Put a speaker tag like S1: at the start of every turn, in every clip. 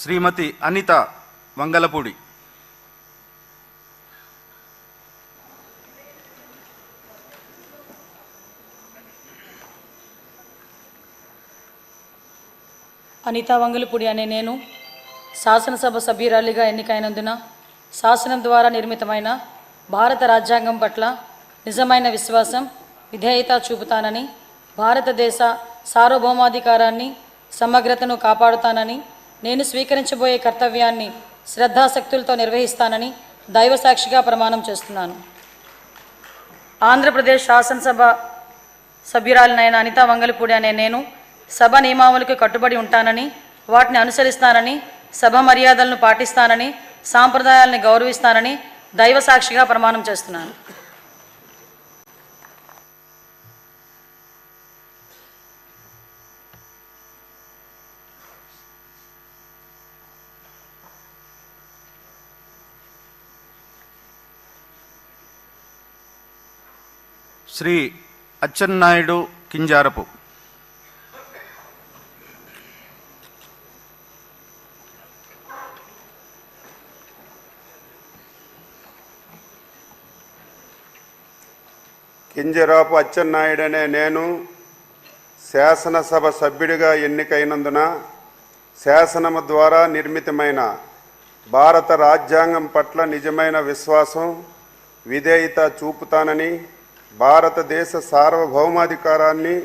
S1: శ్రీమతి అనిత వంగలపూడి,
S2: అనితా వంగలపూడి అనే నేను శాసనసభ సభ్యురాలిగా ఎన్నికైనందున శాసనం ద్వారా నిర్మితమైన భారత రాజ్యాంగం పట్ల నిజమైన విశ్వాసం, విధేయత చూపుతానని, భారతదేశ సార్వభౌమాధికారాన్ని, సమగ్రతను కాపాడుతానని, నేను స్వీకరించబోయే కర్తవ్యాన్ని శ్రద్ధాశక్తులతో నిర్వహిస్తానని దైవసాక్షిగా ప్రమాణం చేస్తున్నాను. ఆంధ్రప్రదేశ్ శాసనసభ సభ్యురాలినైన అనితా వంగలపూడి అనే నేను సభ నియమావళికి కట్టుబడి ఉంటానని, వాటిని అనుసరిస్తానని, సభ మర్యాదలను పాటిస్తానని, సాంప్రదాయాలను గౌరవిస్తానని దైవసాక్షిగా ప్రమాణం చేస్తున్నాను.
S1: శ్రీ అచ్చెన్నాయుడు కింజారపు,
S3: కింజరాపు అచ్చెన్నాయుడు అనే నేను శాసనసభ సభ్యుడిగా ఎన్నికైనందున శాసనము ద్వారా నిర్మితమైన భారత రాజ్యాంగం పట్ల నిజమైన విశ్వాసం, విధేయత చూపుతానని, భారతదేశ సార్వభౌమాధికారాన్ని,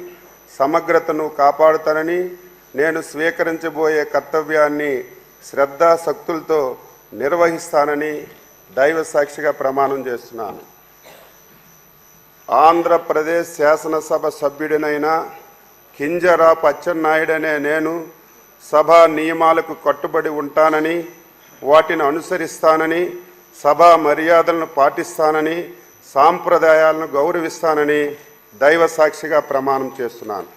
S3: సమగ్రతను కాపాడుతానని, నేను స్వీకరించబోయే కర్తవ్యాన్ని శ్రద్ధాశక్తులతో నిర్వహిస్తానని దైవసాక్షిగా ప్రమాణం చేస్తున్నాను. ఆంధ్రప్రదేశ్ శాసనసభ సభ్యుడినైన కింజరాపు అచ్చెన్నాయుడు అనే నేను సభా నియమాలకు కట్టుబడి ఉంటానని, వాటిని అనుసరిస్తానని, సభా మర్యాదలను పాటిస్తానని, సాంప్రదాయాలను గౌరవిస్తానని దైవసాక్షిగా ప్రమాణం చేస్తున్నాను.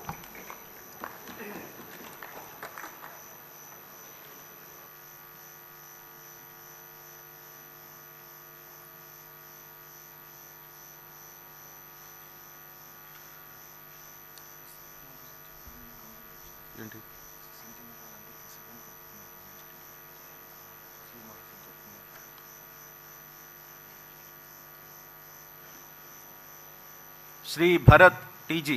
S1: శ్రీ భరత్ టీజీ,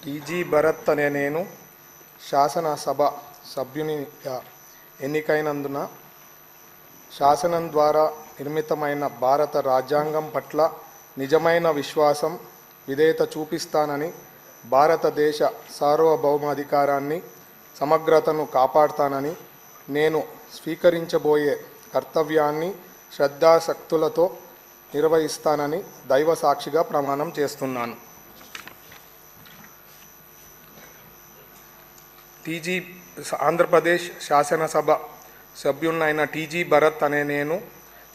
S4: టీజీ భరత్ అనే నేను శాసనసభ సభ్యునిగా ఎన్నికైనందున శాసనం ద్వారా నిర్మితమైన భారత రాజ్యాంగం పట్ల నిజమైన విశ్వాసం, విధేయత చూపిస్తానని, భారతదేశ సార్వభౌమాధికారాన్ని, సమగ్రతను కాపాడుతానని, నేను స్వీకరించబోయే కర్తవ్యాన్ని శ్రద్ధాశక్తులతో నిర్వహిస్తానని దైవసాక్షిగా ప్రమాణం చేస్తున్నాను. ఆంధ్రప్రదేశ్ శాసనసభ సభ్యునైన టీజీ భరత్ అనే నేను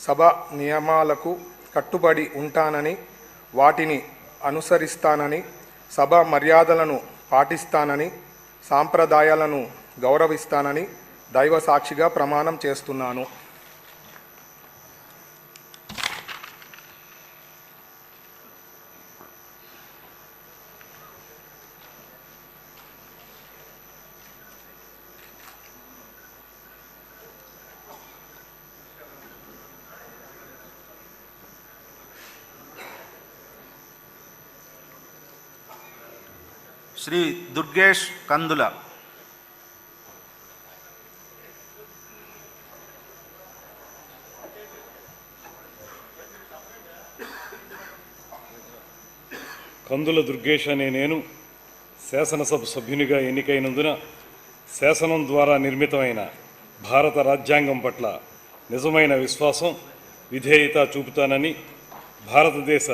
S4: సభ నియమాలకు కట్టుబడి ఉంటానని, వాటిని అనుసరిస్తానని, సభ మర్యాదలను పాటిస్తానని, సాంప్రదాయాలను గౌరవిస్తానని దైవసాక్షిగా ప్రమాణం చేస్తున్నాను.
S1: శ్రీ దుర్గేష్ కందుల,
S5: కందుల దుర్గేష్ అనే నేను శాసనసభ సభ్యునిగా ఎన్నికైనందున శాసనం ద్వారా నిర్మితమైన భారత రాజ్యాంగం పట్ల నిజమైన విశ్వాసం, విధేయత చూపుతానని, భారతదేశ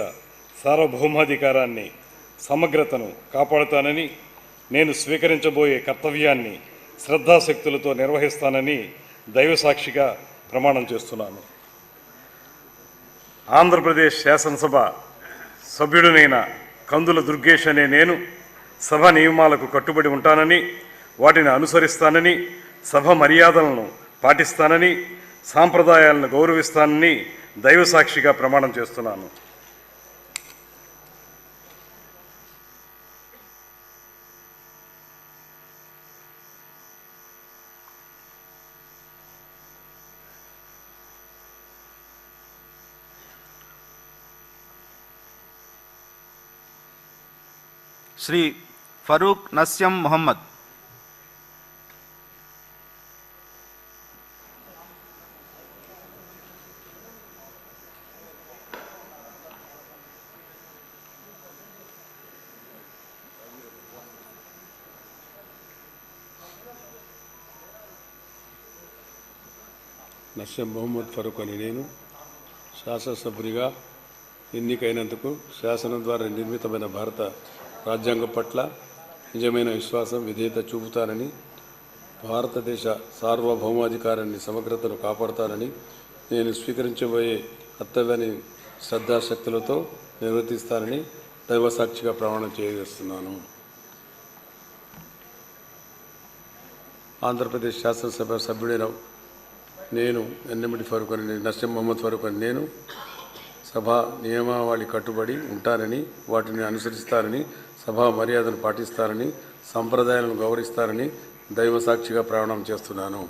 S5: సార్వభౌమాధికారాన్ని, సమగ్రతను కాపాడుతానని, నేను స్వీకరించబోయే కర్తవ్యాన్ని శ్రద్ధాశక్తులతో నిర్వహిస్తానని దైవసాక్షిగా ప్రమాణం చేస్తున్నాను. ఆంధ్రప్రదేశ్ శాసనసభ సభ్యుడినైన కందుల దుర్గేష్ అనే నేను సభ నియమాలకు కట్టుబడి ఉంటానని, వాటిని అనుసరిస్తానని, సభ మర్యాదలను పాటిస్తానని, సాంప్రదాయాలను గౌరవిస్తానని దైవసాక్షిగా ప్రమాణం చేస్తున్నాను.
S1: శ్రీ ఫరూక్ నస్యం మొహమ్మద్,
S6: నస్యం మొహమ్మద్ ఫరూక్ అని నేను శాసనసభ్యునిగా ఎన్నికైనందుకు శాసనం ద్వారా నిర్మితమైన భారత రాజ్యాంగం పట్ల నిజమైన విశ్వాసం, విధేయత చూపుతానని, భారతదేశ సార్వభౌమాధికారాన్ని, సమగ్రతను కాపాడుతానని, నేను స్వీకరించబోయే కర్తవ్యాన్ని శ్రద్ధాశక్తులతో నిర్వర్తిస్తానని దైవసాక్షిగా ప్రమాణం చేస్తున్నాను. ఆంధ్రప్రదేశ్ శాసనసభ సభ్యుడైన నేను నస్యం మొహమ్మద్ ఫరూక్ అని నేను సభా నియమావళి కట్టుబడి ఉంటానని, వాటిని అనుసరిస్తానని, సభా మర్యాదను పాటిస్తానని, సంప్రదాయాలను గౌరవిస్తానని దైవసాక్షిగా ప్రమాణం చేస్తున్నాను.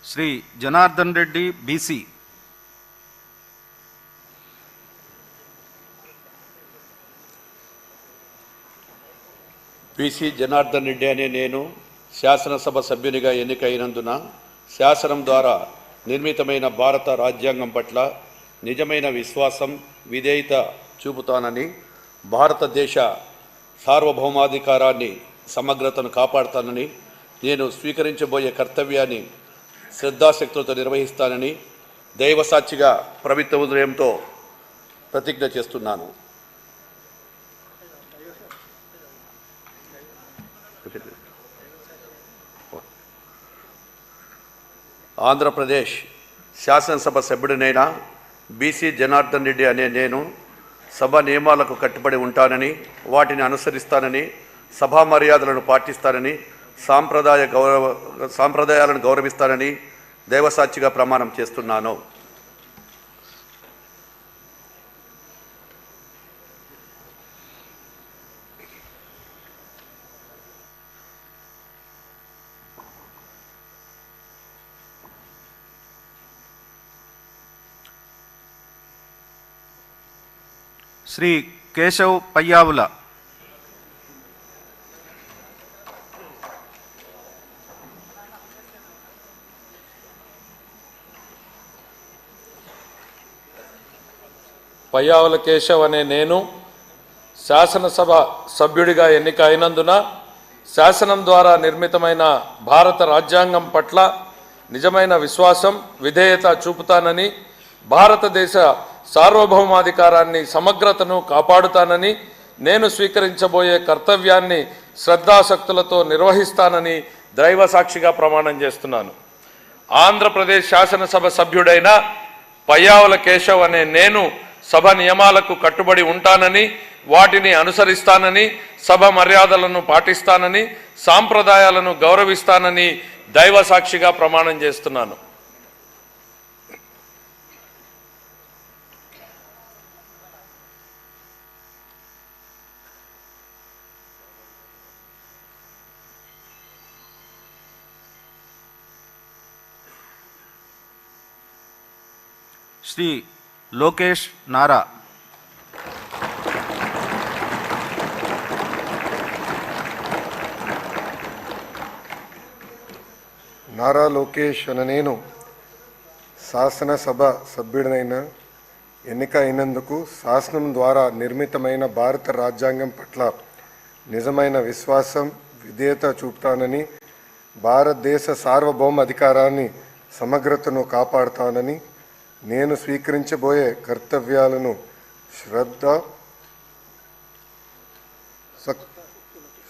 S1: శ్రీ జనార్దన్ రెడ్డి బీసీ,
S7: బీసీ జనార్దన్ రెడ్డి అనే నేను శాసనసభ సభ్యునిగా ఎన్నికైనందున శాసనం ద్వారా నిర్మితమైన భారత రాజ్యాంగం పట్ల నిజమైన విశ్వాసం, విధేయత చూపుతానని, భారతదేశ సార్వభౌమాధికారాన్ని, సమగ్రతను కాపాడుతానని, నేను స్వీకరించబోయే కర్తవ్యాన్ని శ్రద్ధాశక్తులతో నిర్వహిస్తానని దైవసాక్షిగా పవిత్ర హృదయంతో ప్రతిజ్ఞ చేస్తున్నాను. ఆంధ్రప్రదేశ్ శాసనసభ సభ్యుడినైన బీసీ జనార్దన్ రెడ్డి అనే నేను సభ నియమాలకు కట్టుబడి ఉంటానని, వాటిని అనుసరిస్తానని, సభా మర్యాదలను పాటిస్తానని, సాంప్రదాయాలను గౌరవిస్తానని దైవసాక్షిగా ప్రమాణం చేస్తున్నాను.
S1: శ్రీ కేశవ్ పయ్యావుల,
S8: పయ్యావుల కేశవ్ అనే నేను శాసనసభ సభ్యుడిగా ఎన్నిక అయినందున శాసనం ద్వారా నిర్మితమైన భారత రాజ్యాంగం పట్ల నిజమైన విశ్వాసం, విధేయత చూపుతానని, భారతదేశ సార్వభౌమాధికారాన్ని, సమగ్రతను కాపాడుతానని, నేను స్వీకరించబోయే కర్తవ్యాన్ని శ్రద్ధాశక్తులతో నిర్వహిస్తానని దైవసాక్షిగా ప్రమాణం చేస్తున్నాను. ఆంధ్రప్రదేశ్ శాసనసభ సభ్యుడైన పయ్యావుల కేశవ్ అనే నేను సభ నియమాలకు కట్టుబడి ఉంటానని, వాటిని అనుసరిస్తానని, సభ మర్యాదలను పాటిస్తానని, సాంప్రదాయాలను గౌరవిస్తానని దైవసాక్షిగా ప్రమాణం చేస్తున్నాను.
S1: శ్రీ లోకేష్ నారా,
S9: నారా లోకేష్ అనే నేను శాసనసభ సభ్యుడినైన ఎన్నిక అయినందుకు శాసనం ద్వారా నిర్మితమైన భారత రాజ్యాంగం పట్ల నిజమైన విశ్వాసం, విధేయత చూపుతానని, భారతదేశ సార్వభౌమ అధికారాన్ని, సమగ్రతను కాపాడుతానని, నేను స్వీకరించబోయే కర్తవ్యాలను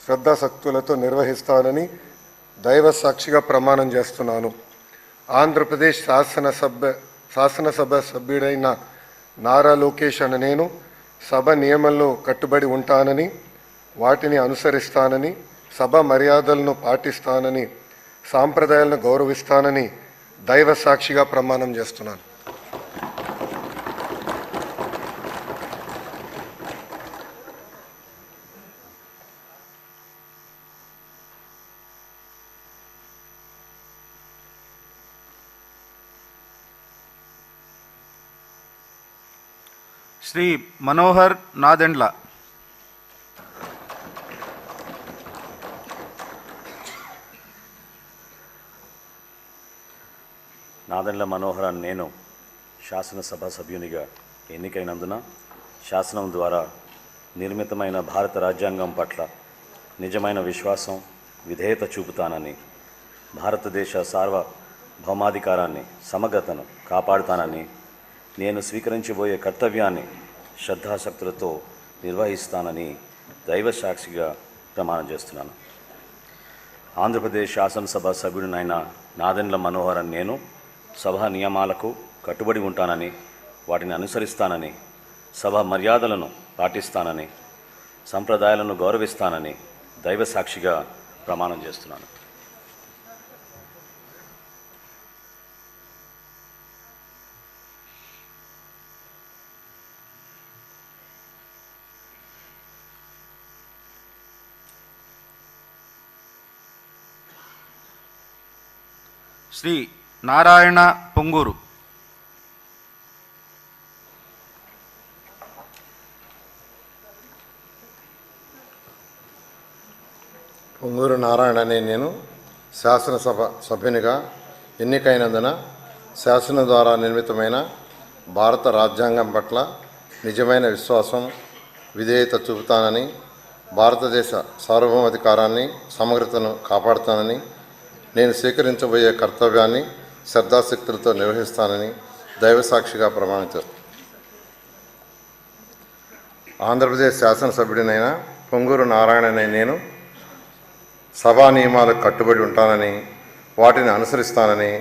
S9: శ్రద్ధాశక్తులతో నిర్వహిస్తానని దైవ సాక్షిగా ప్రమాణం చేస్తున్నాను. ఆంధ్రప్రదేశ్ శాసనసభ సభ్యుడైన నారా లోకేష్ అనే నేను సభ నియమాలను కట్టుబడి ఉంటానని, వాటిని అనుసరిస్తానని, సభ మర్యాదలను పాటిస్తానని, సాంప్రదాయాలను గౌరవిస్తానని దైవ సాక్షిగా ప్రమాణం చేస్తున్నాను.
S1: శ్రీ మనోహర్ నాదెండ్ల.
S10: నాదెండ్ల మనోహర్ అని నేను శాసనసభ సభ్యునిగా ఎన్నికైనందున శాసనం ద్వారా నిర్మితమైన భారత రాజ్యాంగం పట్ల నిజమైన విశ్వాసం, విధేయత చూపుతానని, భారతదేశ సార్వభౌమాధికారాన్ని, సమగ్రతను కాపాడుతానని, నేను స్వీకరించబోయే కర్తవ్యాన్ని శ్రద్ధాశక్తులతో నిర్వహిస్తానని దైవ సాక్షిగా ప్రమాణం చేస్తున్నాను. ఆంధ్రప్రదేశ్ శాసనసభ సభ్యుడినైన నాదెండ్ల మనోహర్ అని నేను సభ నియమాలకు కట్టుబడి ఉంటానని, వాటిని అనుసరిస్తానని, సభ మర్యాదలను పాటిస్తానని, సంప్రదాయాలను గౌరవిస్తానని దైవ సాక్షిగా ప్రమాణం చేస్తున్నాను.
S1: శ్రీ నారాయణ పొంగూరు.
S11: పొంగూరు నారాయణ అనే నేను శాసనసభ సభ్యునిగా ఎన్నికైనందున శాసనం ద్వారా నిర్మితమైన భారత రాజ్యాంగం పట్ల నిజమైన విశ్వాసం, విధేయత చూపుతానని, భారతదేశ సార్వభౌమాధికారాన్ని, సమగ్రతను కాపాడుతానని, నేను స్వీకరించబోయే కర్తవ్యాన్ని శ్రద్ధాశక్తులతో నిర్వహిస్తానని దైవసాక్షిగా ప్రమాణం చేస్తాను. ఆంధ్రప్రదేశ్ శాసనసభ్యుడినైన పొంగూరు నారాయణ అనే నేను సభా నియమాలకు కట్టుబడి ఉంటానని, వాటిని అనుసరిస్తానని,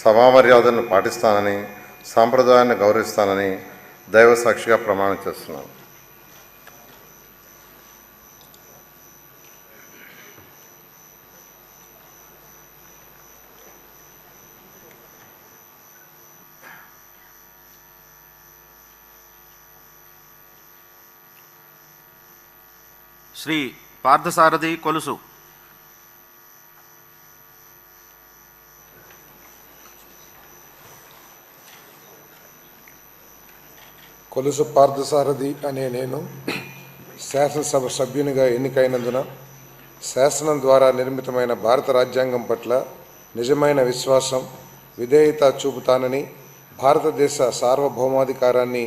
S11: సభా మర్యాదలను పాటిస్తానని, సాంప్రదాయాన్ని గౌరవిస్తానని దైవసాక్షిగా ప్రమాణం చేస్తున్నాను.
S1: శ్రీ పార్థసారథి కొలుసు.
S4: కొలుసు పార్థసారథి అనే నేను శాసనసభ సభ్యునిగా ఎన్నికైనందున శాసనం ద్వారా నిర్మితమైన భారత రాజ్యాంగం పట్ల నిజమైన విశ్వాసం, విధేయత చూపుతానని, భారతదేశ సార్వభౌమాధికారాన్ని,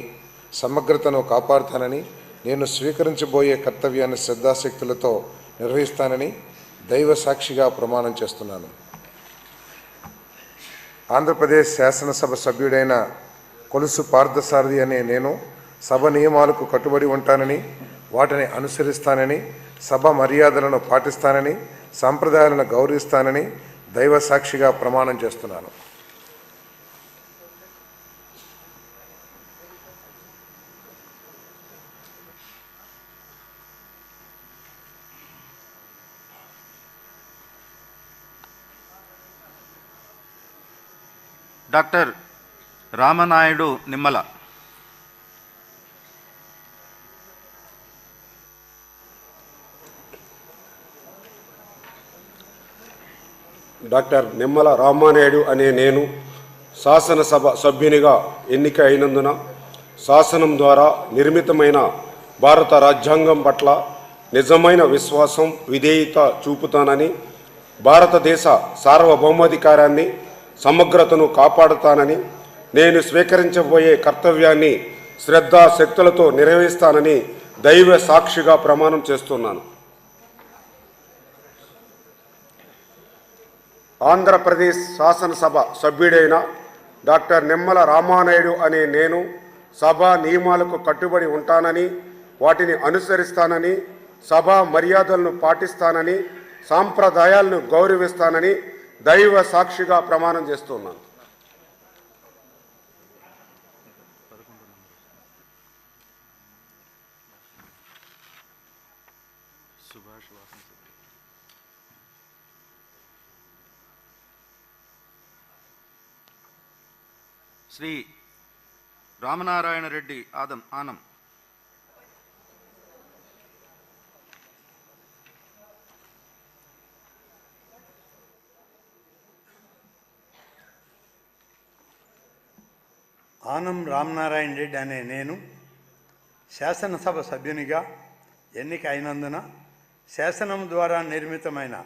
S4: సమగ్రతను కాపాడుతానని, నేను స్వీకరించబోయే కర్తవ్యాన్ని శ్రద్ధాశక్తులతో నిర్వహిస్తానని దైవ సాక్షిగా ప్రమాణం చేస్తున్నాను. ఆంధ్రప్రదేశ్ శాసనసభ సభ్యుడైన కొలుసు పార్థసారథి అనే నేను సభ నియమాలకు కట్టుబడి ఉంటానని, వాటిని అనుసరిస్తానని, సభ మర్యాదలను పాటిస్తానని, సాంప్రదాయాలను గౌరవిస్తానని దైవ సాక్షిగా ప్రమాణం చేస్తున్నాను.
S1: డాక్టర్ రామనాయుడు నిమ్మల.
S3: డాక్టర్ నిమ్మల రామానాయుడు అనే నేను శాసనసభ సభ్యునిగా ఎన్నిక అయినందున శాసనం ద్వారా నిర్మితమైన భారత రాజ్యాంగం పట్ల నిజమైన విశ్వాసం, విధేయత చూపుతానని, భారతదేశ సార్వభౌమాధికారాన్ని, సమగ్రతను కాపాడుతానని, నేను స్వీకరించబోయే కర్తవ్యాన్ని శ్రద్ధాశక్తులతో నిర్వహిస్తానని దైవ సాక్షిగా ప్రమాణం చేస్తున్నాను. ఆంధ్రప్రదేశ్ శాసనసభ సభ్యుడైన డాక్టర్ నిమ్మల రామానాయుడు అనే నేను సభా నియమాలకు కట్టుబడి ఉంటానని, వాటిని అనుసరిస్తానని, సభా మర్యాదలను పాటిస్తానని సాంప్రదాయాలను గౌరవిస్తానని దైవ సాక్షిగా ప్రమాణం చేస్తున్నాను.
S1: శ్రీ రామనారాయణ రెడ్డి ఆనం.
S12: ఆనం రామనారాయణ రెడ్డి అనే నేను శాసనసభ సభ్యునిగా ఎన్నిక అయినందున శాసనం ద్వారా నిర్మితమైన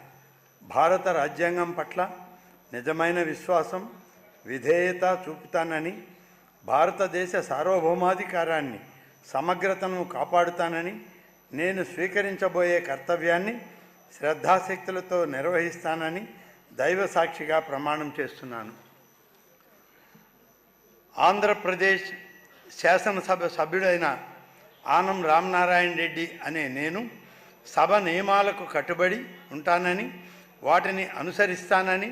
S12: భారత రాజ్యాంగం పట్ల నిజమైన విశ్వాసం, విధేయత చూపుతానని, భారతదేశ సార్వభౌమాధికారాన్ని, సమగ్రతను కాపాడుతానని, నేను స్వీకరించబోయే కర్తవ్యాన్ని శ్రద్ధాశక్తులతో నిర్వహిస్తానని దైవ సాక్షిగా ప్రమాణం చేస్తున్నాను. ఆంధ్రప్రదేశ్ శాసనసభ సభ్యుడైన ఆనం రామనారాయణ రెడ్డి అనే నేను సభ నియమాలకు కట్టుబడి ఉంటానని, వాటిని అనుసరిస్తానని,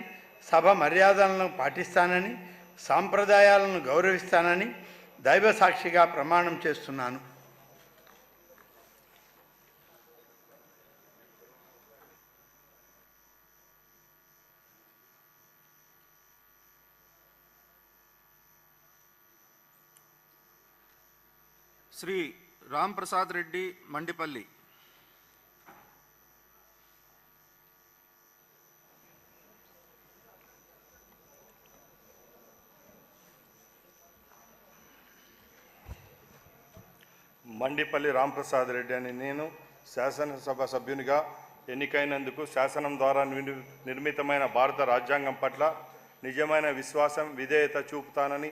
S12: సభ మర్యాదలను పాటిస్తానని, సాంప్రదాయాలను గౌరవిస్తానని దైవ సాక్షిగా ప్రమాణం చేస్తున్నాను.
S1: శ్రీ రామ్ ప్రసాద్ రెడ్డి మండిపల్లి.
S5: మండిపల్లి రాంప్రసాద్ రెడ్డి అని నేను శాసనసభ సభ్యునిగా ఎన్నికైనందుకు శాసనం ద్వారా నిర్మితమైన భారత రాజ్యాంగం పట్ల నిజమైన విశ్వాసం, విధేయత చూపుతానని,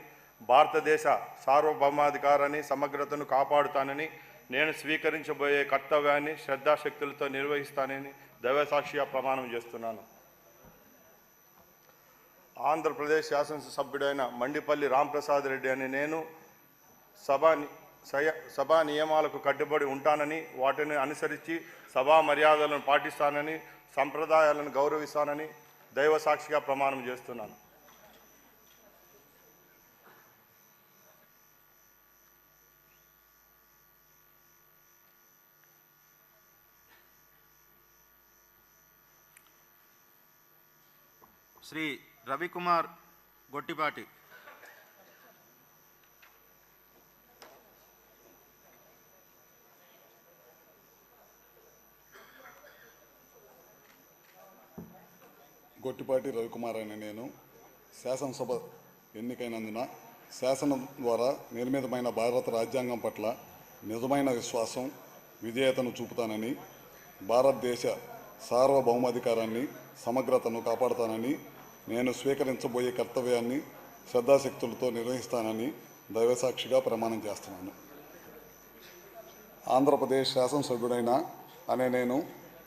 S5: భారతదేశ సార్వభౌమాధికారాన్ని, సమగ్రతను కాపాడుతానని, నేను స్వీకరించబోయే కర్తవ్యాన్ని శ్రద్ధాశక్తులతో నిర్వహిస్తానని దైవసాక్షిగా ప్రమాణం చేస్తున్నాను. ఆంధ్రప్రదేశ్ శాసనసభ్యుడైన మండిపల్లి రాంప్రసాద్ రెడ్డి అని నేను సభా నియమాలకు కట్టుబడి ఉంటానని, వాటిని అనుసరించి సభా మర్యాదలను పాటిస్తానని, సంప్రదాయాలను గౌరవిస్తానని దైవ సాక్షిగా ప్రమాణం చేస్తున్నాను.
S1: శ్రీ రవికుమార్ గొట్టిపాటి.
S13: గొట్టిపాటి రవికుమార్ అనే నేను శాసనసభ ఎన్నికైనందున శాసనం ద్వారా నిర్మితమైన భారత రాజ్యాంగం పట్ల నిజమైన విశ్వాసం, విధేయతను చూపుతానని, భారతదేశ సార్వభౌమాధికారాన్ని, సమగ్రతను కాపాడుతానని, నేను స్వీకరించబోయే కర్తవ్యాన్ని శ్రద్ధాశక్తులతో నిర్వహిస్తానని దైవసాక్షిగా ప్రమాణం చేస్తున్నాను. ఆంధ్రప్రదేశ్ శాసనసభ్యుడైన అనే నేను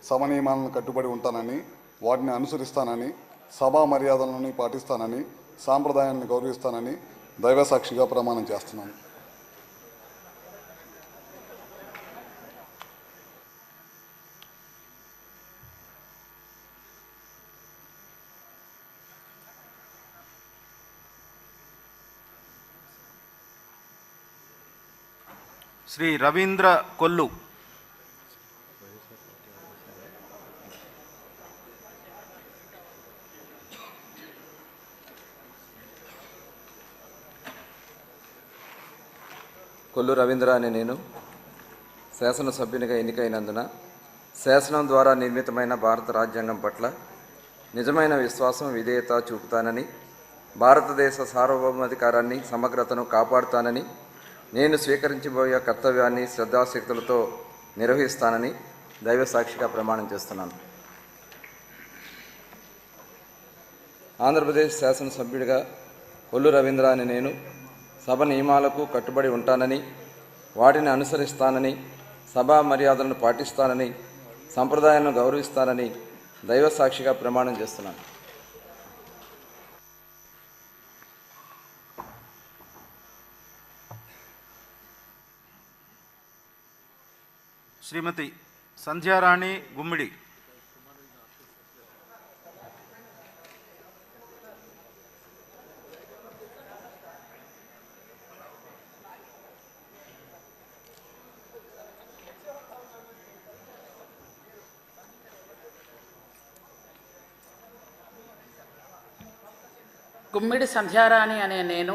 S13: సభ నియమాలను కట్టుబడి ఉంటానని, వాటిని అనుసరిస్తానని, సభా మర్యాదలను పాటిస్తానని, సాంప్రదాయాన్ని గౌరవిస్తానని దైవసాక్షిగా ప్రమాణం చేస్తున్నాను.
S1: శ్రీ రవీంద్ర కొల్లు.
S14: కొల్లు రవీంద్ర అనే నేను శాసనసభ్యునిగా ఎన్నికైనందున శాసనం ద్వారా నిర్మితమైన భారత రాజ్యాంగం పట్ల నిజమైన విశ్వాసం, విధేయత చూపుతానని, భారతదేశ సార్వభౌమాధికారాన్ని, సమగ్రతను కాపాడుతానని, నేను స్వీకరించబోయే కర్తవ్యాన్ని శ్రద్ధాశక్తులతో నిర్వహిస్తానని దైవ సాక్షిగా ప్రమాణం చేస్తున్నాను. ఆంధ్రప్రదేశ్ శాసనసభ్యుడిగా కొల్లు రవీంద్ర అనే నేను సభ నియమాలకు కట్టుబడి ఉంటానని, వాటిని అనుసరిస్తానని, సభా మర్యాదలను పాటిస్తానని, సంప్రదాయాలను గౌరవిస్తానని దైవ సాక్షిగా ప్రమాణం చేస్తున్నాను.
S1: శ్రీమతి సంధ్యారాణి గుమ్మిడి,
S15: గుమ్మిడి సంధ్యారాణి అనే నేను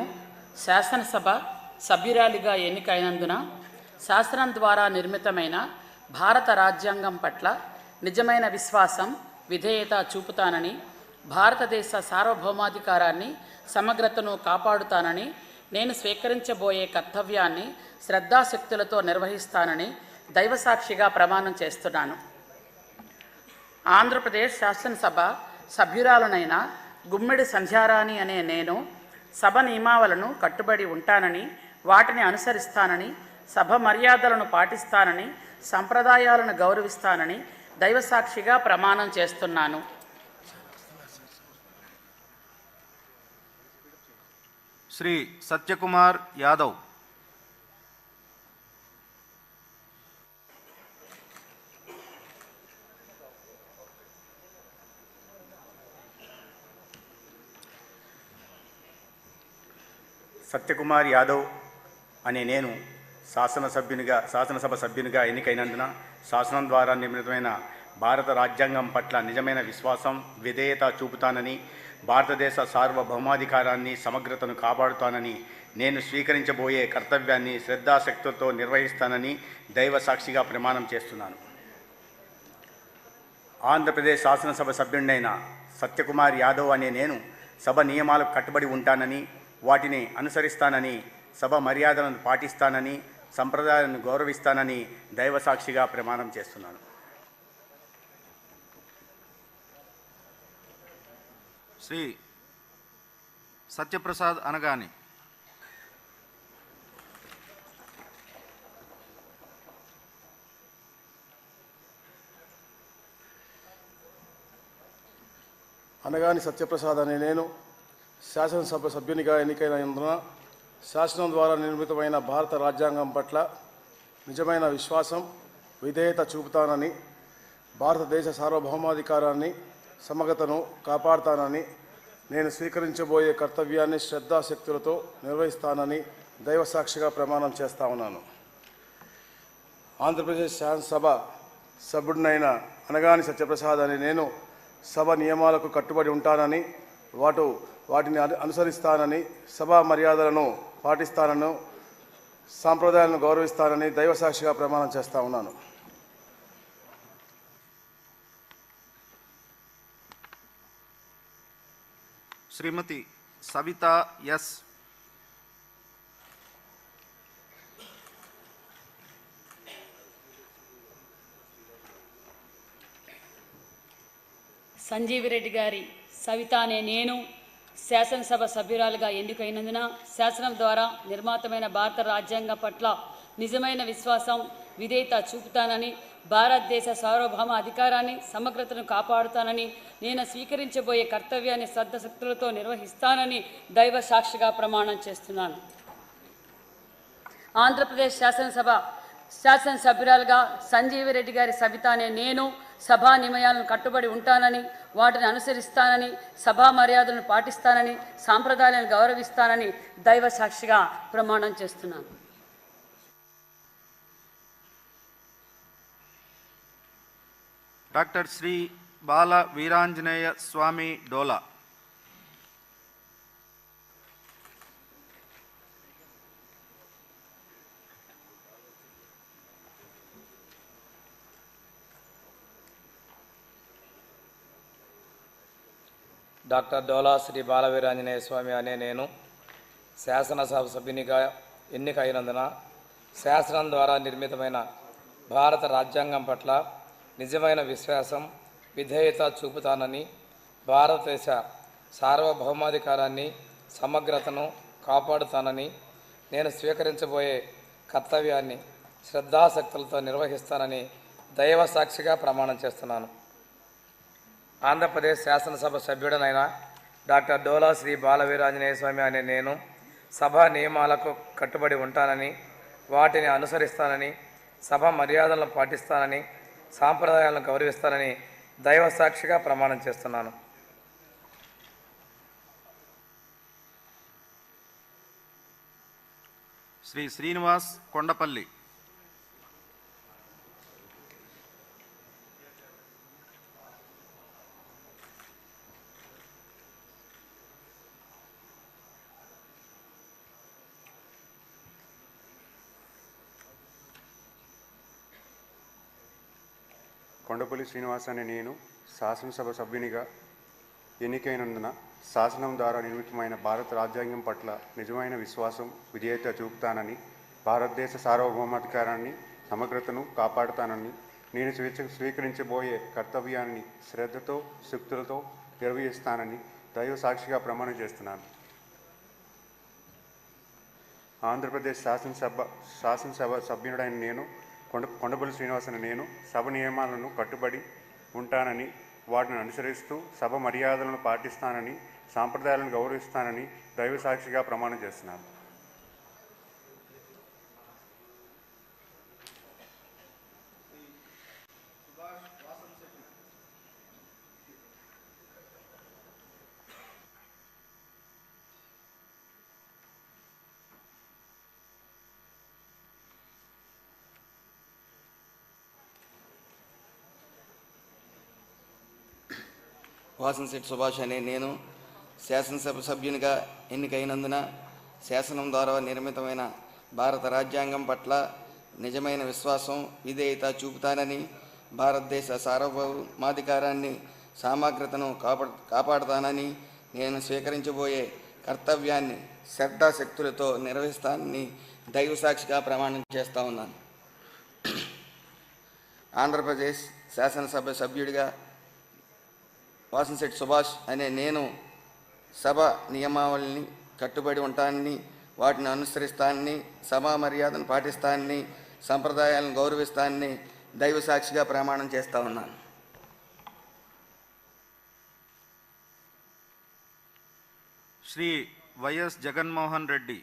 S15: శాసనసభ సభ్యురాలిగా ఎన్నికైనందున శాసనం ద్వారా నిర్మితమైన భారత రాజ్యాంగం పట్ల నిజమైన విశ్వాసం, విధేయత చూపుతానని, భారతదేశ సార్వభౌమాధికారాన్ని, సమగ్రతను కాపాడుతానని, నేను స్వీకరించబోయే కర్తవ్యాన్ని శ్రద్ధాశక్తులతో నిర్వహిస్తానని దైవసాక్షిగా ప్రమాణం చేస్తున్నాను. ఆంధ్రప్రదేశ్ శాసనసభ సభ్యురాలనైన గుమ్మిడి సంధ్యారాణి అనే నేను సభ నియమావళిను కట్టుబడి ఉంటానని, వాటిని అనుసరిస్తానని, సభ మర్యాదలను పాటిస్తానని, సంప్రదాయాలను గౌరవిస్తానని దైవసాక్షిగా ప్రమాణం చేస్తున్నాను.
S1: శ్రీ సత్యకుమార్ యాదవ్,
S16: సత్యకుమార్ యాదవ్ అనే నేను శాసనసభ సభ్యునిగా ఎన్నికైనందున శాసనం ద్వారా నిర్మితమైన భారత రాజ్యాంగం పట్ల నిజమైన విశ్వాసం, విధేయత చూపుతానని, భారతదేశ సార్వభౌమాధికారాన్ని, సమగ్రతను కాపాడుతానని, నేను స్వీకరించబోయే కర్తవ్యాన్ని శ్రద్ధాశక్తులతో నిర్వహిస్తానని దైవ సాక్షిగా ప్రమాణం చేస్తున్నాను. ఆంధ్రప్రదేశ్ శాసనసభ సభ్యుడినైన సత్యకుమార్ యాదవ్ అనే నేను సభ నియమాలకు కట్టుబడి ఉంటానని, వాటిని అనుసరిస్తానని, సభ మర్యాదలను పాటిస్తానని, సంప్రదాయాలను గౌరవిస్తానని దైవసాక్షిగా ప్రమాణం చేస్తున్నాను.
S1: శ్రీ సత్యప్రసాద్ అనగాని,
S17: అనగాని సత్యప్రసాద్ అనే నేను శాసనసభ సభ్యునిగా ఎన్నికైనందున శాసనం ద్వారా నిర్మితమైన భారత రాజ్యాంగం పట్ల నిజమైన విశ్వాసం, విధేయత చూపుతానని, భారతదేశ సార్వభౌమాధికారాన్ని, సమగ్రతను కాపాడుతానని, నేను స్వీకరించబోయే కర్తవ్యాన్ని శ్రద్ధాశక్తులతో నిర్వహిస్తానని దైవసాక్షిగా ప్రమాణం చేస్తా ఉన్నాను. ఆంధ్రప్రదేశ్ శాసనసభ సభ్యుడినైన అనగాని సత్యప్రసాద్ అనే నేను సభ నియమాలకు కట్టుబడి ఉంటానని, వాటిని అనుసరిస్తానని, సభా మర్యాదలను పాటిస్తానని, సాంప్రదాయాలను గౌరవిస్తానని దైవసాక్షిగా ప్రమాణం చేస్తా ఉన్నాను.
S1: శ్రీమతి సవిత ఎస్,
S2: సంజీవిరెడ్డి గారి సవిత అనే నేను శాసనసభ సభ్యురాలుగా ఎన్నికైనందున శాసనం ద్వారా నిర్మాతమైన భారత రాజ్యాంగం పట్ల నిజమైన విశ్వాసం, విధేయత చూపుతానని, భారతదేశ సార్వభౌమ అధికారాన్ని, సమగ్రతను కాపాడుతానని, నేను స్వీకరించబోయే కర్తవ్యాన్ని శ్రద్ధశక్తులతో నిర్వహిస్తానని దైవ సాక్షిగా ప్రమాణం చేస్తున్నాను. ఆంధ్రప్రదేశ్ శాసనసభ్యురాలుగా సంజీవిరెడ్డి గారి సవిత అనే నేను సభా నియమాలను కట్టుబడి ఉంటానని, వాటిని అనుసరిస్తానని, సభా మర్యాదలను పాటిస్తానని, సాంప్రదాయాలను గౌరవిస్తానని దైవ సాక్షిగా ప్రమాణం చేస్తున్నాను.
S1: డాక్టర్ శ్రీ బాల వీరాంజనేయ స్వామి డోలా,
S14: డాక్టర్ డోలా శ్రీ బాలవీరాంజనేయ స్వామి అనే నేను శాసనసభ సభ్యునిగా ఎన్నికైనందున శాసనం ద్వారా నిర్మితమైన భారత రాజ్యాంగం పట్ల నిజమైన విశ్వాసం, విధేయత చూపుతానని, భారతదేశ సార్వభౌమాధికారాన్ని, సమగ్రతను కాపాడుతానని, నేను స్వీకరించబోయే కర్తవ్యాన్ని శ్రద్ధాశక్తులతో నిర్వహిస్తానని దైవ సాక్షిగా ప్రమాణం చేస్తున్నాను. ఆంధ్రప్రదేశ్ శాసనసభ సభ్యుడనైన డాక్టర్ డోలా శ్రీ బాలవీరాంజనేయ స్వామి అనే నేను సభ నియమాలకు కట్టుబడి ఉంటానని, వాటిని అనుసరిస్తానని, సభ మర్యాదలను పాటిస్తానని, సాంప్రదాయాలను గౌరవిస్తానని దైవ సాక్షిగా ప్రమాణం చేస్తున్నాను.
S1: శ్రీ శ్రీనివాస్ కొండపల్లి.
S18: కొండపల్లి శ్రీనివాస్ అనే నేను శాసనసభ సభ్యునిగా ఎన్నికైనందున శాసనం ద్వారా నిర్మితమైన భారత రాజ్యాంగం పట్ల నిజమైన విశ్వాసం, విధేయత చూపుతానని, భారతదేశ సార్వభౌమాధికారాన్ని, సమగ్రతను కాపాడుతానని, నేను స్వీకరించబోయే కర్తవ్యాన్ని శ్రద్ధతో, శక్తులతో నిర్వహిస్తానని దైవ సాక్షిగా ప్రమాణం చేస్తున్నాను. ఆంధ్రప్రదేశ్ శాసనసభ సభ్యుడైన నేను కొండపల్లి శ్రీనివాస్ అనే నేను సభ నియమాలను కట్టుబడి ఉంటానని, వాటిని అనుసరిస్తూ సభ మర్యాదలను పాటిస్తానని, సాంప్రదాయాలను గౌరవిస్తానని దైవ సాక్షిగా ప్రమాణం చేస్తున్నాను.
S14: వాసంశెట్టి సుభాష్ అనే నేను శాసనసభ సభ్యునిగా ఎన్నికైనందున శాసనం ద్వారా నిర్మితమైన భారత రాజ్యాంగం పట్ల నిజమైన విశ్వాసం, విధేయత చూపుతానని, భారతదేశ సార్వభౌమాధికారాన్ని, సమగ్రతను కాపాడుతానని, నేను స్వీకరించబోయే కర్తవ్యాన్ని శ్రద్ధాశక్తులతో నిర్వహిస్తానని దైవ సాక్షిగా ప్రమాణం చేస్తూ ఉన్నాను. ఆంధ్రప్రదేశ్ శాసనసభ సభ్యుడిగా వాసంశెట్టి సుభాష్ అనే నేను సభ నియమావళిని కట్టుబడి ఉంటానని, వాటిని అనుసరిస్తానని, సభా మర్యాదను పాటిస్తానని, సంప్రదాయాలను గౌరవిస్తానని దైవ సాక్షిగా ప్రమాణం చేస్తూ ఉన్నాను.
S1: శ్రీ వైఎస్ జగన్మోహన్ రెడ్డి.